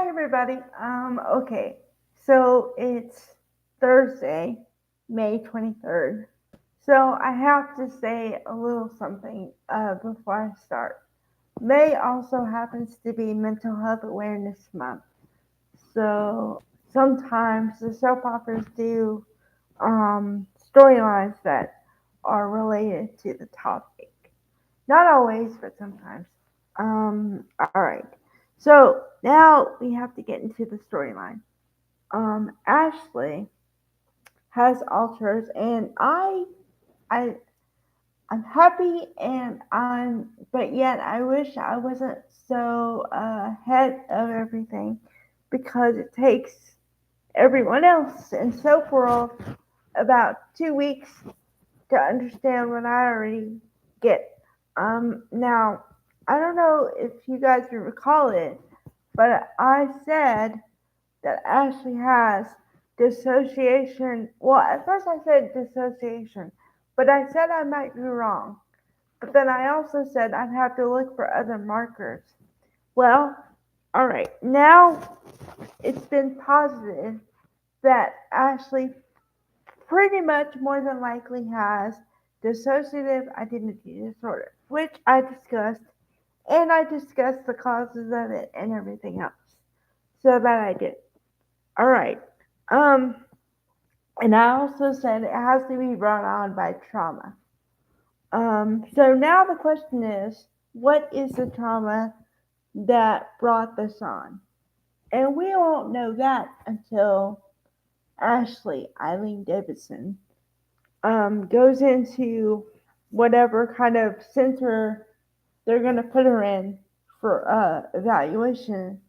Hi everybody. Okay. So it's Thursday, May 23rd. So I have to say a little something before I start. May also happens to be Mental Health Awareness Month. So sometimes the soap operas do storylines that are related to the topic. Not always, but sometimes. All right. So now we have to get into the storyline. Ashley has altars, and I, I'm happy, but yet I wish I wasn't so ahead of everything because it takes everyone else in soap world about 2 weeks to understand what I already get. Now I don't know if you guys recall it, but I said that Ashley has dissociation. Well, at first I said dissociation, but I said I might be wrong. But then I also said I'd have to look for other markers. Well, all right. Now it's been positive that Ashley pretty much more than likely has dissociative identity disorder, which I discussed, and I discussed the causes of it and everything else. So that I did. All right. Um, and I also said it has to be brought on by trauma. So now the question is, what is the trauma that brought this on? And we won't know that until Ashley Eileen Davidson goes into whatever kind of center they're going to put her in for evaluation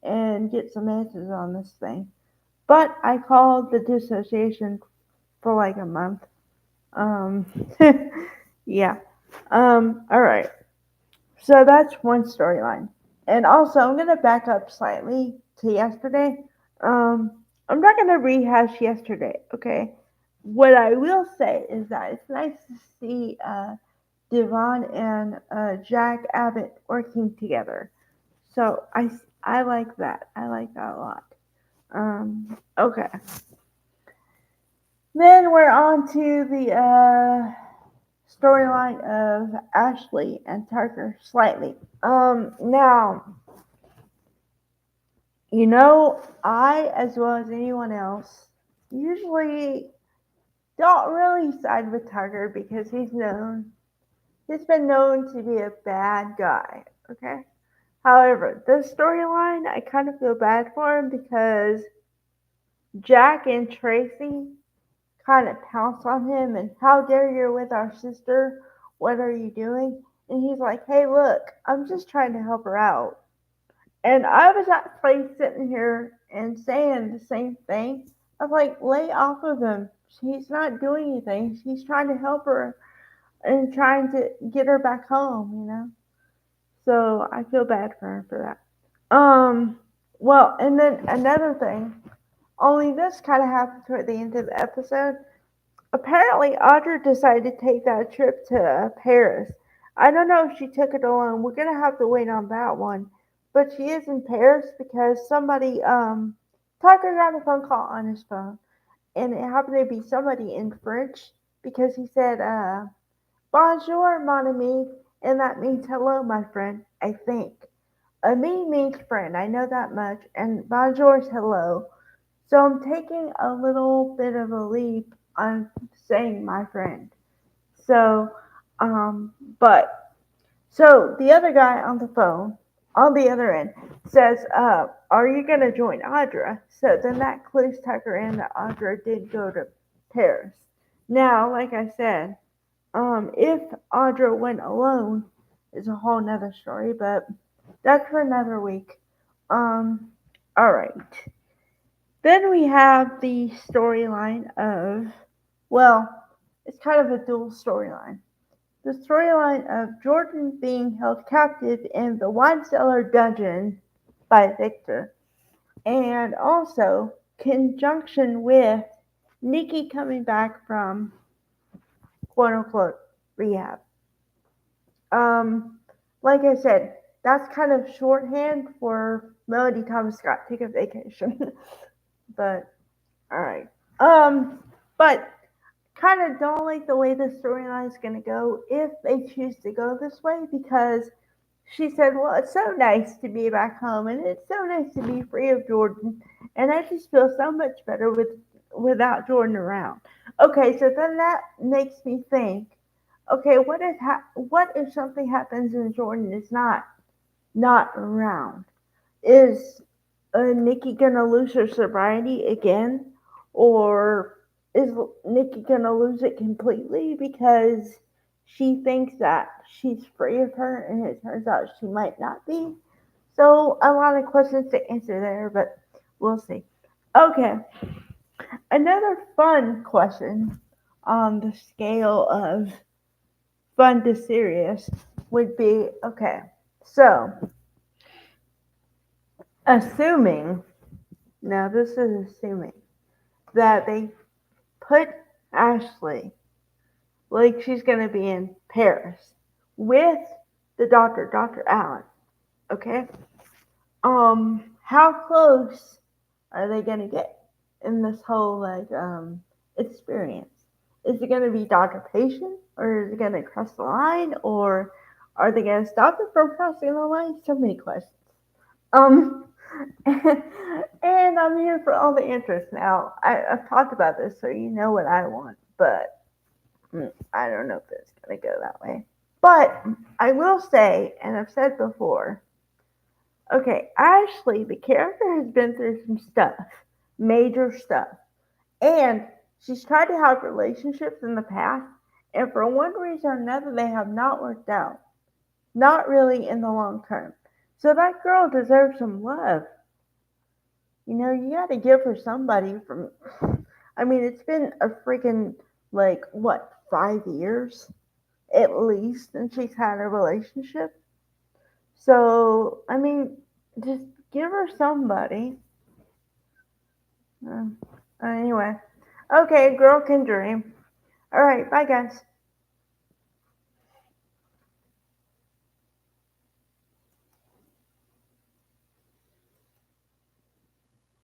and get some answers on this thing. But I called the dissociation for like a month. Um, yeah. All right. So that's one storyline. And also, I'm going to back up slightly to yesterday. I'm not going to rehash yesterday, okay? What I will say is that it's nice to see Devon and Jack Abbott working together. So I like that. I like that a lot. Okay. Then we're on to the storyline of Ashley and Tucker slightly. Now, I, as well as anyone else, usually don't really side with Tucker because he's been known to be a bad guy, okay? However, this storyline, I kind of feel bad for him because Jack and Tracy kind of pounce on him and how dare you're with our sister? What are you doing? And he's like, hey, look, I'm just trying to help her out. And I was actually sitting here and saying the same thing. I was like, lay off of him. He's not doing anything. He's trying to help her and trying to get her back home. So I feel bad for her for that. Well, and then another thing, only this kind of happened toward the end of the episode. Apparently, Audra decided to take that trip to Paris. I don't know if she took it alone. We're gonna have to wait on that one. But she is in Paris because somebody, Tucker got a phone call on his phone, and it happened to be somebody in French because he said, "Bonjour, mon ami," and that means hello, my friend. I think. Ami means friend. I know that much, and bonjour is hello. So I'm taking a little bit of a leap on saying my friend. So, but so the other guy on the phone, on the other end, says, "Are you gonna join Audra?" So then that clues Tucker in that Audra did go to Paris. Now, like I said, if Audra went alone, is a whole nother story, but that's for another week. Um, all right. Then we have the storyline of, well, it's kind of a dual storyline. The storyline of Jordan being held captive in the wine cellar dungeon by Victor, and also conjunction with Nikki coming back from quote unquote rehab. Um, like I said, That's kind of shorthand for Melody Thomas Scott take a vacation. But all right. But kind of don't like the way the storyline is going to go if they choose to go this way because she said, "Well, it's so nice to be back home and it's so nice to be free of Jordan and I just feel so much better without Jordan around." Okay, so then that makes me think, okay, what if something happens and Jordan is not around? Is Nikki gonna lose her sobriety again, or is Nikki gonna lose it completely because she thinks that she's free of her, and it turns out she might not be? So a lot of questions to answer there, but we'll see. Okay, another fun question on the scale of fun to serious would be okay. So assuming now this is assuming that they put Ashley like she's going to be in Paris with the doctor, Dr. Allen. Okay? How close are they going to get in this whole experience? Is it going to be doctor patient or is it going to cross the line or are they going to stop it from crossing the line? So many questions. Um, and I'm here for all the answers now. I've talked about this, so you know what I want, but I don't know if it's going to go that way. But I will say, and I've said before, okay, Ashley, the character has been through some stuff, major stuff. And she's tried to have relationships in the past, and for one reason or another, they have not worked out. Not really in the long term. So that girl deserves some love. You know, you got to give her somebody from. I mean, it's been a freaking, like, what, 5 years at least since she's had a relationship. So, I mean, just give her somebody. Uh, anyway. Okay, girl can dream. All right, bye, guys.